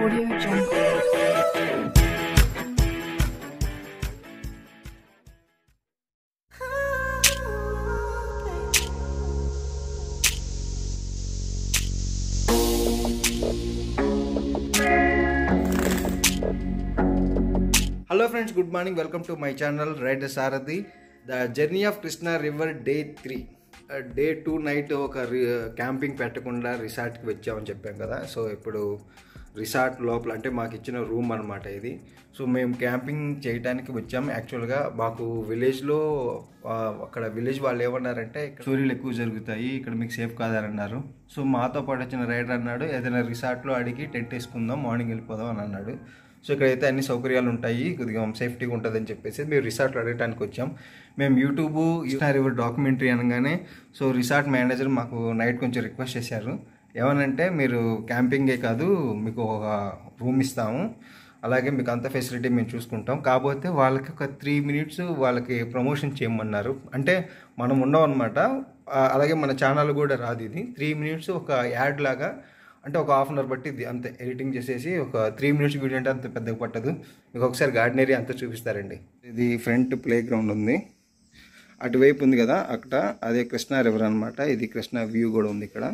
Audio Jungle. Hello friends, good morning. Welcome to my channel Ride the Sarathi. The journey of Krishna River day 3. Day 2 night ఒక camping పెట్టకుండా రిసార్ట్కి వచ్చామని చెప్పాం కదా. So ఇప్పుడు resort లోపల అంటే మాకు ఇచ్చిన రూమ్ అనమాట ఇది. సో మేము క్యాంపింగ్ చేయడానికి వచ్చాము. యాక్చువల్గా మాకు విలేజ్లో అక్కడ విలేజ్ వాళ్ళు ఏమన్నారంటే స్టోరీలు ఎక్కువ జరుగుతాయి, ఇక్కడ మీకు సేఫ్ కాదని అన్నారు. సో మాతో పాటు వచ్చిన రైడర్ అన్నాడు ఏదైనా రిసార్ట్లో అడిగి టెంట్ వేసుకుందాం, మార్నింగ్ వెళ్ళిపోదాం అని అన్నాడు. సో ఇక్కడైతే అన్ని సౌకర్యాలు ఉంటాయి, కొద్దిగా సేఫ్టీగా ఉంటుందని చెప్పేసి మేము రిసార్ట్లో అడగడానికి వచ్చాం. మేము యూట్యూబ్ కృష్ణా రివర్ డాక్యుమెంటరీ అనగానే సో రిసార్ట్ మేనేజర్ మాకు నైట్ కొంచెం రిక్వెస్ట్ చేశారు. ఏమనంటే మీరు క్యాంపింగే కాదు మీకు ఒక రూమ్ ఇస్తాము, అలాగే మీకు అంత ఫెసిలిటీ మేము చూసుకుంటాం, కాకపోతే వాళ్ళకి ఒక 3 minutes వాళ్ళకి ప్రమోషన్ చేయమన్నారు. అంటే మనం ఉన్నాం అనమాట, అలాగే మన ఛానల్ కూడా రాదు ఇది. 3 minutes ఒక యాడ్ లాగా, అంటే ఒక హాఫ్ అన్ అవర్ బట్టి ఇది అంతే ఎడిటింగ్ చేసేసి ఒక 3 minutes వీడియో అంటే అంత పెద్దగా పట్టదు. మీకు ఒకసారి గార్డెన్ ఏరియా అంతా చూపిస్తారండి. ఇది ఫ్రంట్ ప్లే గ్రౌండ్ ఉంది, అటువైపు ఉంది కదా అక్కడ, అదే కృష్ణా రివర్ అనమాట. ఇది కృష్ణా వ్యూ కూడా ఉంది ఇక్కడ.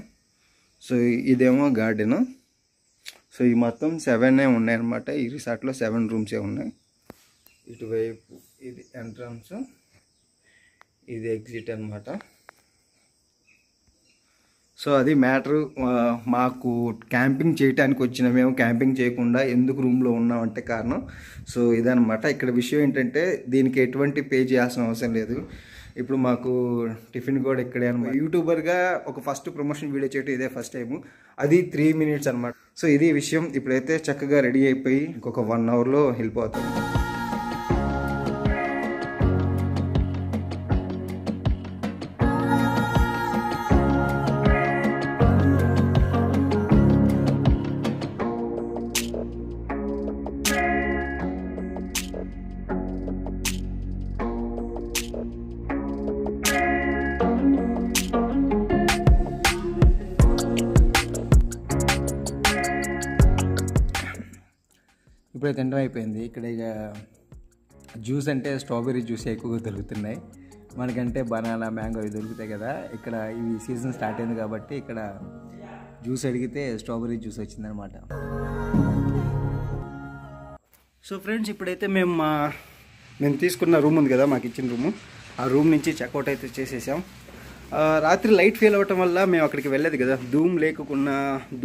సో ఇదేమో గార్డెన్. సో ఈ మొత్తం 7 ఉన్నాయన్నమాట. ఈ రిసార్ట్లో 7 rooms ఉన్నాయి. ఇటువైపు ఇది ఎంట్రన్స్, ఇది ఎగ్జిట్ అనమాట. సో అది మ్యాటరు. మాకు క్యాంపింగ్ చేయడానికి వచ్చిన మేము క్యాంపింగ్ చేయకుండా ఎందుకు రూమ్లో ఉన్నామంటే కారణం సో ఇదనమాట. ఇక్కడ విషయం ఏంటంటే దీనికి ఎటువంటి పే చేయాల్సిన అవసరం లేదు. ఇప్పుడు మాకు టిఫిన్ కూడా ఇక్కడే అనమాట. యూట్యూబర్గా ఒక ఫస్ట్ ప్రమోషన్ వీడియో చేయడం ఇదే ఫస్ట్ టైము, అది 3 minutes అనమాట. సో ఇది విషయం. ఇప్పుడైతే చక్కగా రెడీ అయిపోయి ఇంకొక 1 hourలో వెళ్ళిపోతాం. ఇప్పుడే తినడం అయిపోయింది. ఇక్కడ ఇక జ్యూస్ అంటే స్ట్రాబెర్రీ జ్యూస్ ఎక్కువగా దొరుకుతున్నాయి, మనకంటే బనానా మ్యాంగో ఇవి దొరుకుతాయి కదా. ఇక్కడ ఇవి సీజన్ స్టార్ట్ అయింది కాబట్టి ఇక్కడ జ్యూస్ అడిగితే స్ట్రాబెర్రీ జ్యూస్ వచ్చిందనమాట. సో ఫ్రెండ్స్ ఇప్పుడైతే మేము తీసుకున్న రూమ్ ఉంది కదా, మాకు ఇచ్చిన రూము, ఆ రూమ్ నుంచి చెక్అవుట్ అయితే చేసేసాం. రాత్రి లైట్ ఫెయిల్ అవ్వటం వల్ల మేము అక్కడికి వెళ్ళేది కదా, ధూమ్ లేకున్న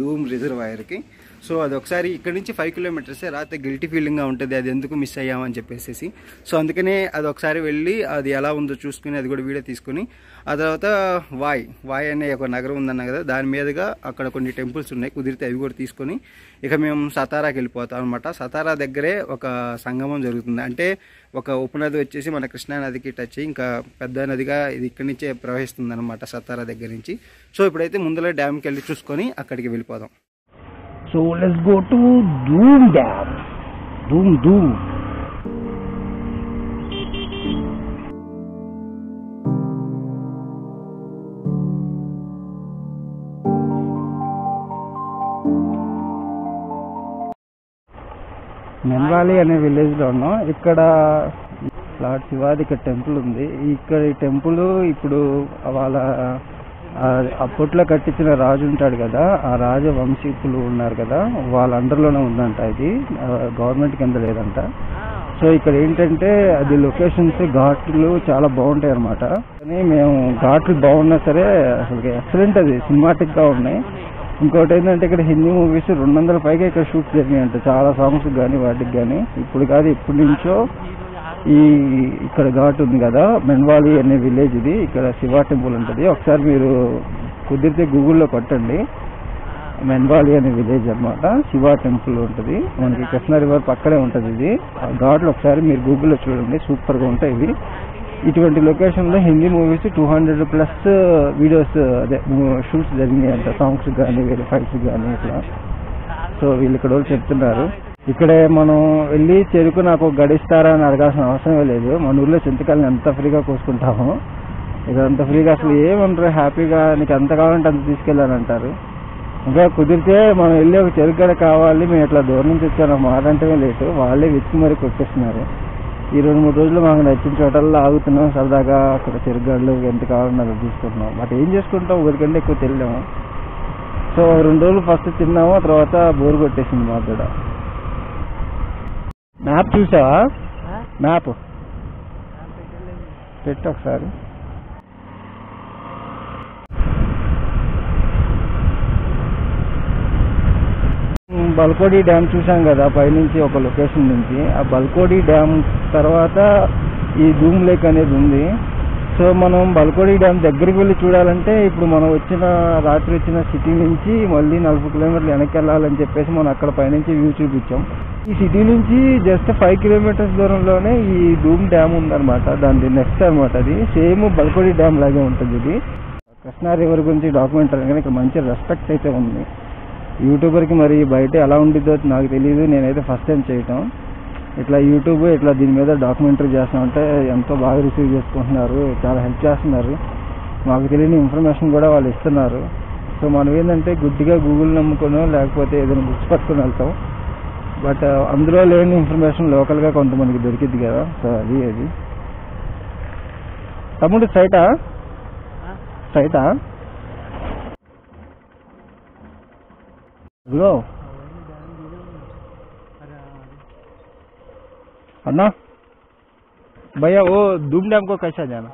ధూమ్ రిజర్వాయర్కి. సో అది ఒకసారి ఇక్కడ నుంచి 5 kilometers రాత్రి గిల్టీ ఫీలింగ్గా ఉంటుంది, అది ఎందుకు మిస్ అయ్యామని చెప్పేసి. సో అందుకనే అది ఒకసారి వెళ్ళి అది ఎలా ఉందో చూసుకుని అది కూడా వీడియో తీసుకుని, ఆ తర్వాత వాయ్ అనే ఒక నగరం ఉందన్న కదా, దాని మీదుగా అక్కడ కొన్ని టెంపుల్స్ ఉన్నాయి, కుదిరితే అవి కూడా తీసుకొని ఇక మేము సతారాకి వెళ్ళిపోతాం అనమాట. సతారా దగ్గరే ఒక సంగమం జరుగుతుంది, అంటే ఒక ఉపనది వచ్చేసి మన కృష్ణా నదికి టచ్ అయ్యి ఇంకా పెద్ద నదిగా ఇది ఇక్కడి నుంచే ప్రవహిస్తుంది అనమాట సతారా దగ్గర నుంచి. సో ఇప్పుడైతే ముందులో డ్యామ్కి వెళ్ళి చూసుకొని అక్కడికి వెళ్ళిపోదాం. So let's go to Doom Dam. Doom. మెన్వాలి అనే విలేజ్లో ఉన్నాం. ఇక్కడ లార్డ్ శివాది ఇక్కడ టెంపుల్ ఉంది. ఇక్కడ ఈ టెంపుల్ ఇప్పుడు వాళ్ళ అప్పట్లో కట్టించిన రాజు ఉంటాడు కదా, ఆ రాజవంశీకులు ఉన్నారు కదా, వాళ్ళ అండర్లోనే ఉందంట. ఇది గవర్నమెంట్ కింద లేదంట. సో ఇక్కడ ఏంటంటే అది లొకేషన్స్ ఘాట్లు చాలా బాగుంటాయి అన్నమాట. కానీ మేము ఘాట్లు బాగున్నా సరే అసలు ఎక్సలెంట్, అది సినిమాటిక్గా ఉన్నాయి. ఇంకోటి ఏంటంటే ఇక్కడ హిందీ మూవీస్ 200 పైగా ఇక్కడ షూట్ జరిగినాయంట, చాలా సాంగ్స్ కానీ వాటికి కానీ. ఇప్పుడు కాదు, ఎప్పటి నుంచో ఇక్కడ ఘాట్ ఉంది కదా, మెన్వాలి అనే విలేజ్ ఇది. ఇక్కడ శివ టెంపుల్ ఉంటుంది. ఒకసారి మీరు కుదిరితే గూగుల్లో కొట్టండి, మెన్వాలి అనే విలేజ్ అనమాట. శివ టెంపుల్ ఉంటుంది, మనకి కృష్ణా రివర్ పక్కనే ఉంటుంది ఇది. ఆ ఘాట్లు ఒకసారి మీరు గూగుల్లో చూడండి, సూపర్గా ఉంటాయి ఇవి. ఇటువంటి లొకేషన్లో హిందీ మూవీస్ 200+ వీడియోస్ అదే షూట్స్ జరిగినాయి అంట, సాంగ్స్ కానీ వేరే ఫైట్స్ కానీ ఇట్లా. సో వీళ్ళు ఇక్కడ వాళ్ళు చెప్తున్నారు. ఇక్కడే మనం వెళ్ళి చెరుకు నాకు గడిస్తారా అని అడగాల్సిన అవసరమే లేదు. మన ఊళ్ళో చింతకాయలని ఎంత ఫ్రీగా కోసుకుంటాము, ఇక్కడ అంత ఫ్రీగా అసలు ఏమంటారు, హ్యాపీగా నీకు ఎంత కావాలంటే అంత తీసుకెళ్ళాలంటారు. ఇంకా కుదిరితే మనం వెళ్ళి ఒక చెరుగడ కావాలి, మేము ఇట్లా దూరం నుంచి వచ్చాను మాట అంటే లేటు, వాళ్ళే వెతికి మరి కొట్టేస్తున్నారు. ఈ 2-3 రోజులు మాకు నచ్చిన చోటల్లో ఆగుతున్నాం, సరదాగా అక్కడ చెరుగడలు ఎంత కావాలన్నా అది తీసుకుంటున్నాం. బట్ ఏం చేసుకుంటాం, ఊరికంటే ఎక్కువ తెలియము. సో 2 రోజులు ఫస్ట్ తిన్నాము, తర్వాత బోరు కొట్టేసింది మాకు కూడా. మ్యాప్ చూసావా? మ్యాప్ పెట్టు ఒకసారి. బల్కోడి డ్యామ్ చూసాం కదా పైనుంచి ఒక లొకేషన్ నుంచి. ఆ బల్కోడి డ్యామ్ తర్వాత ఈ ధూమ్ లేక్ అనేది ఉంది. సో మనం బల్కోడి డ్యామ్ దగ్గరికి వెళ్ళి చూడాలంటే ఇప్పుడు మనం రాత్రి వచ్చిన సిటీ నుంచి మళ్ళీ 40 కిలోమీటర్లు వెనక్కి వెళ్ళాలని చెప్పేసి మనం అక్కడ పైనుంచి వ్యూ చూపించాం. ఈ సిటీ నుంచి జస్ట్ 5 కిలోమీటర్స్ దూరంలోనే ఈ ధూమ్ డ్యామ్ ఉందన్నమాట. దాని నెక్స్ట్ అనమాట. అది సేమ్ బల్కోడి డ్యామ్ లాగే ఉంటుంది. ఇది కృష్ణా రివర్ గురించి డాక్యుమెంటరీ కానీ ఇక్కడ మంచి రెస్పెక్ట్ అయితే ఉంది. యూట్యూబర్కి మరి బయట ఎలా ఉండిద్దో నాకు తెలియదు, నేనైతే ఫస్ట్ టైం చేయటం. ఇట్లా యూట్యూబ్ ఇట్లా దీని మీద డాక్యుమెంటరీ చేస్తామంటే ఎంతో బాగా రిసీవ్ చేసుకుంటున్నారు, చాలా హెల్ప్ చేస్తున్నారు. మాకు తెలియని ఇన్ఫర్మేషన్ కూడా వాళ్ళు ఇస్తున్నారు. సో మనం ఏంటంటే గుడ్డిగా గూగుల్ నమ్ముకునో లేకపోతే ఏదైనా బుక్స్ పట్టుకుని వెళ్తాం. బట్ అందులో లేని ఇన్ఫర్మేషన్ లోకల్గా కొంతమందికి దొరికిద్ది కదా. సో అది తమ్ముడు సైటా ब्रो अन्ना भैया वो धूम डैम को कैसा जाना?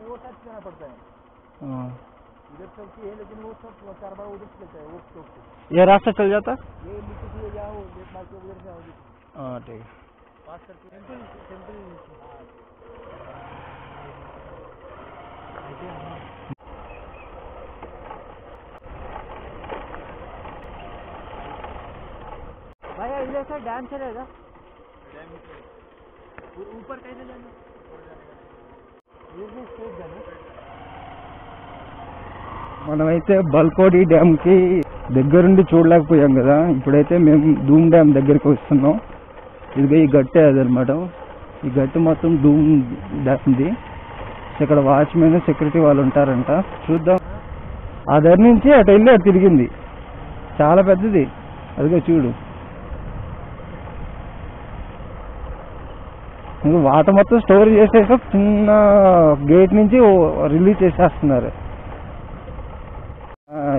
वो सब जाना पड़ता है। इधर चल के है लेकिन वो सब 4 बार उधर चलता है। वो ये रास्ता चल जाता ये नीचे से जाओ लेट मार के उधर जाओगे। हां ठीक है पास करके टेंपल भैया इधर से डैम चलेगा? ऊपर कैसे जाना? మనమైతే బల్కోడి డ్యామ్ కి దగ్గరుండి చూడలేకపోయాం కదా. ఇప్పుడైతే మేము ధూమ్ డ్యామ్ దగ్గరికి వస్తున్నాం. ఇది ఈ గట్టే అదనమాట. ఈ గట్టు మొత్తం ధూమ్ డ్యామ్ది. ఇక్కడ వాచ్మెన్ సెక్యూరిటీ వాళ్ళు ఉంటారంట. చూద్దాం. ఆ దగ్గర నుంచి అటు వెళ్ళి అటు తిరిగింది. చాలా పెద్దది. అదిగో చూడు. వాటర్ మొత్తం స్టోర్ చేసేసి చిన్న గేట్ నుంచి రిలీజ్ చేసేస్తున్నారు.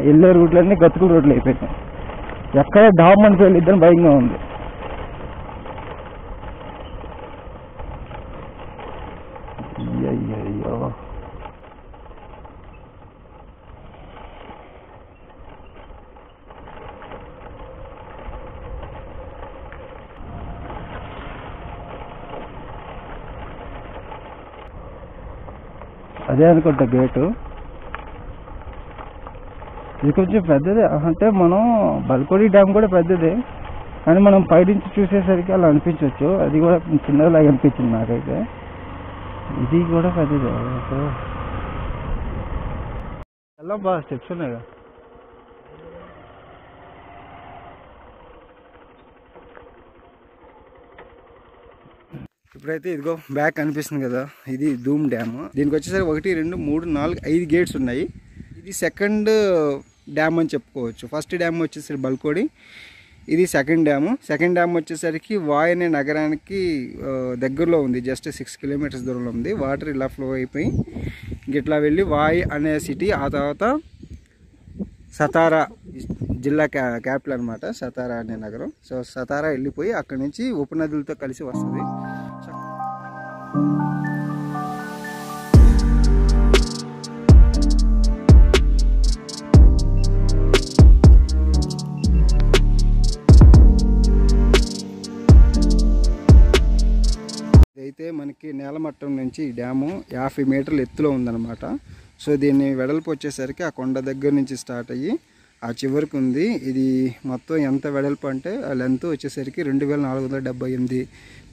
వెళ్ళే రూట్లన్నీ గతుకుల రోడ్లు అయిపోయినాయి. ఎక్కడ డామ్ అని వెళ్ళిద్దని భయంగా ఉంది. అయ్యో అదే అనుకుంటా గేటు. ఇది కొంచెం పెద్దదే. అంటే మనం బల్కోడి డ్యామ్ కూడా పెద్దదే, కానీ మనం పైనుంచి చూసేసరికి అలా అనిపించవచ్చు. అది కూడా చిన్నలాగా అనిపించింది నాకైతే. ఇది కూడా పెద్దదే. ఎలా బాగా స్టెప్స్ ఉన్నాయి కదా. ఇప్పుడైతే ఇదిగో బ్యాక్ అనిపిస్తుంది కదా, ఇది ధూమ్ డ్యామ్. దీనికి వచ్చేసరికి 1, 2, 3, 4, 5 గేట్స్ ఉన్నాయి. ఇది సెకండ్ డ్యామ్ అని చెప్పుకోవచ్చు. ఫస్ట్ డ్యామ్ వచ్చేసరికి బల్కోడి, ఇది సెకండ్ డ్యాము. సెకండ్ డ్యామ్ వచ్చేసరికి వాయ్ అనే నగరానికి దగ్గరలో ఉంది. జస్ట్ 6 కిలోమీటర్స్ దూరంలో ఉంది. వాటర్ ఇలా ఫ్లో అయిపోయి ఇట్లా వెళ్ళి వాయ్ అనే సిటీ, ఆ తర్వాత సతారా జిల్లా క్యాపిటల్ అనమాట, సతారా అనే నగరం. సో సతారా వెళ్ళిపోయి అక్కడి నుంచి ఉపనదులతో కలిసి వస్తుంది. ఇదైతే మనకి నేలమట్టం నుంచి ఈ డ్యాము 50 మీటర్ల ఎత్తులో ఉందన్నమాట. సో దీన్ని వెడల్పు వచ్చేసరికి ఆ కొండ దగ్గర నుంచి స్టార్ట్ అయ్యి ఆ చివరికి ఉంది. ఇది మొత్తం ఎంత వెడల్పు అంటే ఆ లెంత్ వచ్చేసరికి 2478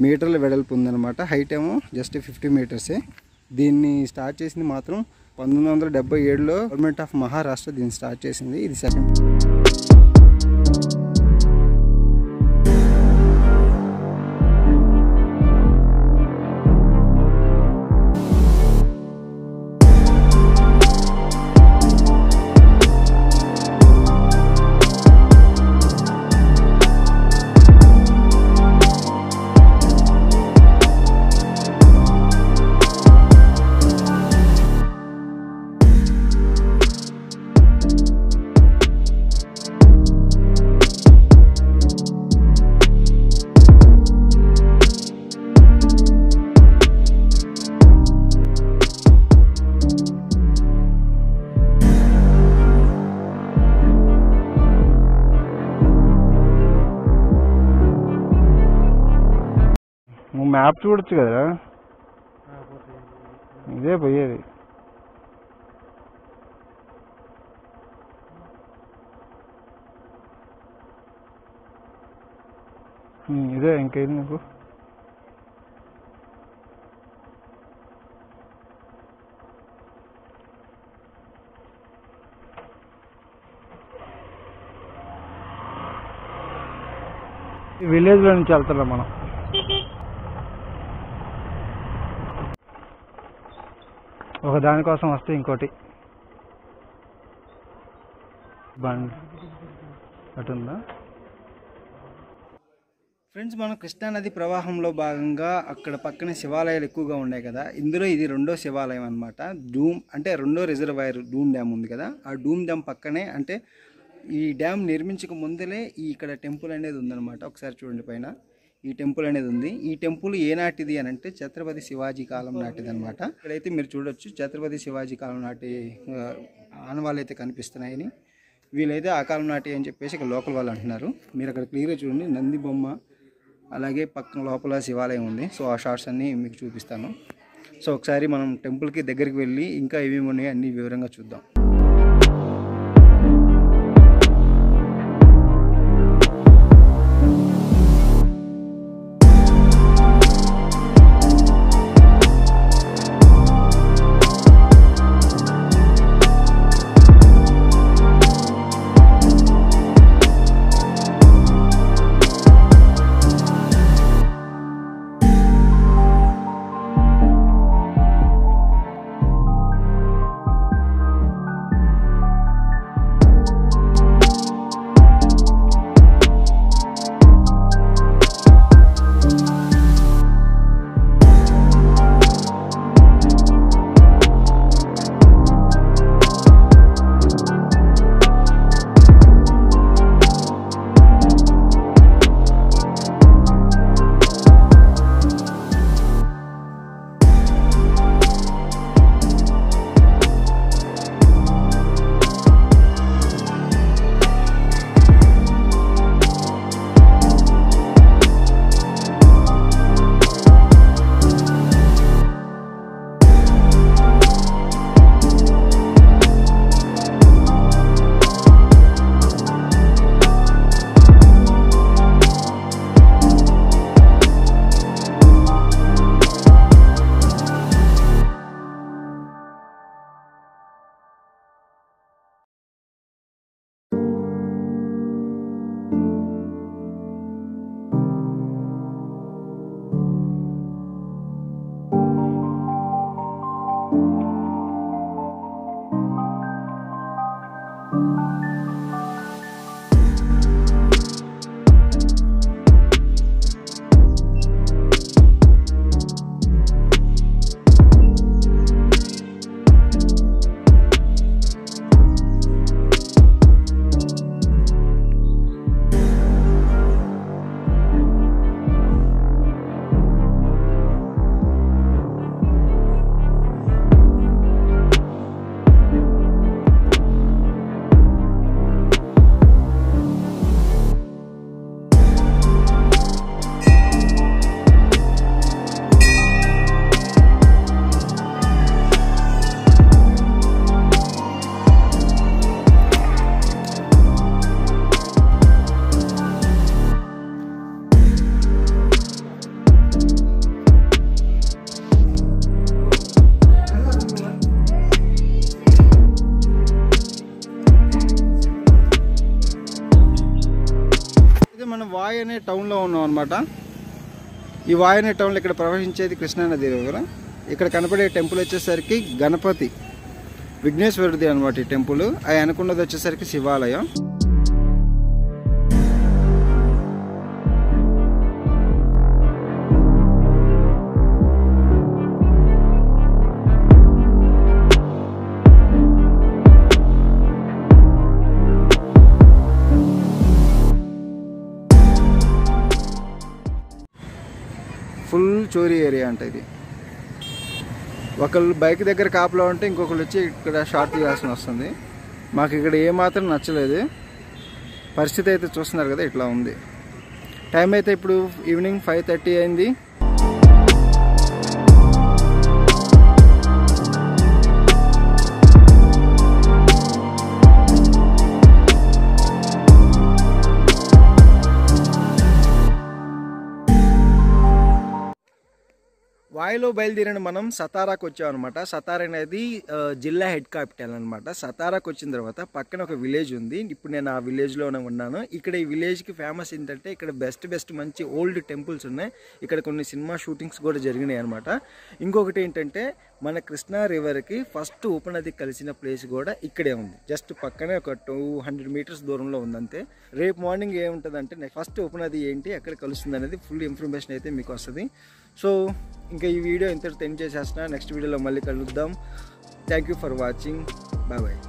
మీటర్ల వెడల్పు ఉందన్నమాట. హైట్ ఏమో జస్ట్ 50 మీటర్సే. దీన్ని స్టార్ట్ చేసింది మాత్రం 1977లో గవర్నమెంట్ ఆఫ్ మహారాష్ట్ర దీన్ని స్టార్ట్ చేసింది. ఇది సెకండ్. మ్యాప్ చూడొచ్చు కదా, ఇదే పోయేది. ఇదే ఇంకేది నీకు. విలేజ్ లో నుంచి వెళ్తున్నాం మనం. ఒక దానికోసం వస్తే ఇంకోటి బండి అటుందా. ఫ్రెండ్స్, మనం కృష్ణానది ప్రవాహంలో భాగంగా అక్కడ పక్కన శివాలయాలు ఎక్కువగా ఉన్నాయి కదా, ఇందులో ఇది రెండో శివాలయం అనమాట. అంటే రెండో రిజర్వాయర్ డూమ్ డ్యామ్ ఉంది కదా, ఆ డూమ్ డ్యామ్ పక్కనే, అంటే ఈ డ్యామ్ నిర్మించక ముందలే ఇక్కడ టెంపుల్ అనేది ఉందన్నమాట. ఒకసారి చూడండి, పైన ఈ టెంపుల్ అనేది ఉంది. ఈ టెంపుల్ ఏ నాటిది అని అంటే ఛత్రపతి శివాజీ కాలం నాటిది అనమాట. ఇక్కడైతే మీరు చూడొచ్చు ఛత్రపతి శివాజీ కాలం నాటి ఆనవాళ్ళు అయితే కనిపిస్తున్నాయని. వీళ్ళైతే ఆ కాలం నాటి అని చెప్పేసి ఇక్కడ లోకల్ వాళ్ళు అంటున్నారు. మీరు అక్కడ క్లియర్గా చూడండి, నంది బొమ్మ, అలాగే పక్కన లోపల శివాలయం ఉంది. సో ఆ షార్ట్స్ అన్నీ మీకు చూపిస్తాను. సో ఒకసారి మనం టెంపుల్కి దగ్గరికి వెళ్ళి ఇంకా ఏమేమి ఉన్నాయో అన్నీ వివరంగా చూద్దాం. వాయ్ అనే టౌన్లో ఉన్నాం అనమాట. ఈ వాయ్ అనే టౌన్లో ఇక్కడ ప్రవహించేది కృష్ణానది దగ్గర. ఇక్కడ కనపడే టెంపుల్ వచ్చేసరికి గణపతి విఘ్నేశ్వరుడిది అనమాట ఈ టెంపుల్. అవి అనుకున్నది వచ్చేసరికి శివాలయం. ఫుల్ చోరీ ఏరియా అంట ఇది. ఒకళ్ళు బైక్ దగ్గర కాపులో ఉంటే ఇంకొకళ్ళు వచ్చి ఇక్కడ షార్ట్ తీయాల్సి వస్తుంది. మాకు ఇక్కడ ఏమాత్రం నచ్చలేదు. పరిస్థితి అయితే చూస్తున్నారు కదా ఇట్లా ఉంది. టైం అయితే ఇప్పుడు ఈవినింగ్ 5:30 అయింది. మాయలో బయలుదేరిన మనం సతారాకు వచ్చాం అనమాట. సతారా అనేది జిల్లా హెడ్ క్యాపిటల్ అనమాట. సతారాకు వచ్చిన తర్వాత పక్కన ఒక విలేజ్ ఉంది. ఇప్పుడు నేను ఆ విలేజ్లోనే ఉన్నాను. ఇక్కడ ఈ విలేజ్కి ఫేమస్ ఏంటంటే ఇక్కడ బెస్ట్ మంచి ఓల్డ్ టెంపుల్స్ ఉన్నాయి. ఇక్కడ కొన్ని సినిమా షూటింగ్స్ కూడా జరిగినాయి అనమాట. ఇంకొకటి ఏంటంటే మన కృష్ణా రివర్కి ఫస్ట్ ఉపనది కలిసిన ప్లేస్ కూడా ఇక్కడే ఉంది. జస్ట్ పక్కనే ఒక 200 మీటర్స్ దూరంలో ఉందంతే. రేపు మార్నింగ్ ఏముంటుందంటే ఫస్ట్ ఉపనది ఏంటి, ఎక్కడ కలుస్తుంది అనేది ఫుల్ ఇన్ఫర్మేషన్ అయితే మీకు వస్తుంది. సో ఇంకా ఈ వీడియో ఇంతటితో ఎండ్ చేసేస్తున్నా. నెక్స్ట్ వీడియోలో మళ్ళీ కలుద్దాం. Thank you for watching. Bye bye.